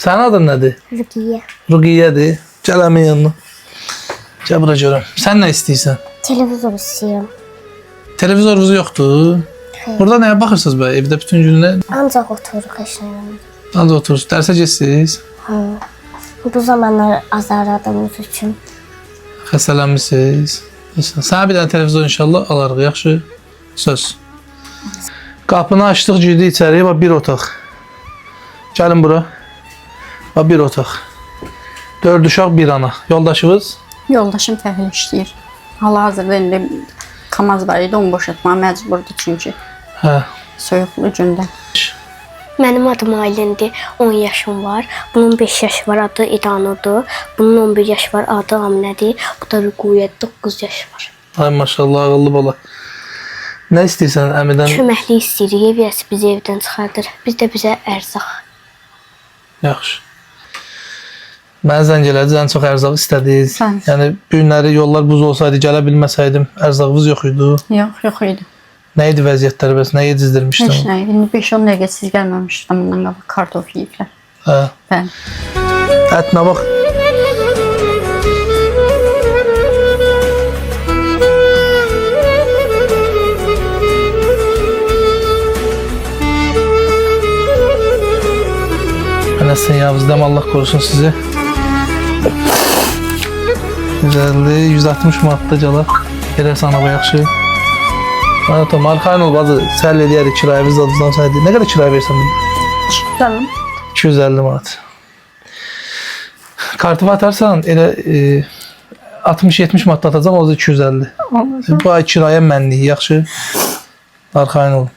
Sənin adın nədir? Rukiye. Ruqiyyədir. Gəl əmin yanına. Gəl bura görəm. Sən nə istəyirsən? Televizor istiyorum. Televizorunuz yoxdur? Burada nəyə baxırsınız bə? Evdə bütün günlər Ancak oturuq eşyalarım. ancaq oturursunuz. Dərsə getsiniz. Bu zamanlar azarladığımız için. Xəstələnmisiniz. Sənə bir dənə televizor inşallah alarıq, yaxşı? Söz. Qapını açdıq, girdik içəriyə, bax bir otaq. Gəlin bura. Bax bir otaq. 4 uşaq, bir ana. Yoldaşınız? Yoldaşım təhvil işləyir. Hal-hazırda indi Kamaz var idi, onu boşaltmağa məcburdur çünki Hə. soyuqlu gündə. Benim adım Aylin'di. 10 yaşım var. Bunun 5 yaşı var. Adı İdanu'dur. Bunun 11 yaşı var. Adı Aminədir. Bu da Rüquyət. 9 yaşı var. Ay maşallah, ağıllı bala. Nə istəyirsən əmidən? Köməkli istəyirik. Ev yəsi bizi evdən çıxardır. Biz də bizə ərzaq. Yaxşı. Mənə zəng elədi, ən çox ərzaq istədiniz. Sən. Yəni, bu günləri yollar buz olsaydı, gələ bilməsəydim, ərzağınız yox idi. Yox idi. Nə idi vəziyyətləri bəs, nə yedizdirmişdim? Heç nə. İndi 5-10 dəqiqə siz gəlməmişdən bundan qabaq kartof yeyiblər. Hə. Bəli. Ətinə bax. Anasın yavuzdan Allah korusun sizi. 150, 160 manatda calaq. Gəlirsən hava yaxşı. Hə, tamam, arxayın ol bazı. Səll eləyərik kirayımız adından saydı. Nə qədər kirayə versən bunda? Gəlin. 250 manat. Kartımı atarsan elə 60-70 manat atacam, o da 250. Bu ay kirayə mənlik, yaxşı. Arxayın ol.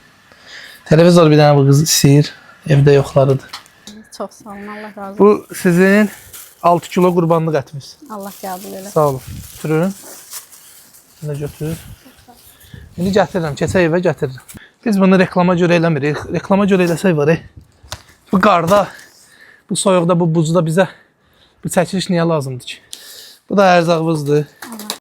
Televizor bir dənə bu qız istəyir. Evdə yoxlarıdır. Çox sağ olun, Allah razı olsun. Bu sizin 6 kilo qurbanlıq ətimiz. Allah qəbul eləsin. Sağ olun. Götürün. Bunu götür. İndi gətirirəm, keçək evə gətirirəm. Biz bunu reklama görə eləmirik. Reklama görə eləsək var. Bu qarda, bu soyuqda, bu buzda bizə bu çəkiliş niyə lazımdır ki? Bu da ərzağımızdır.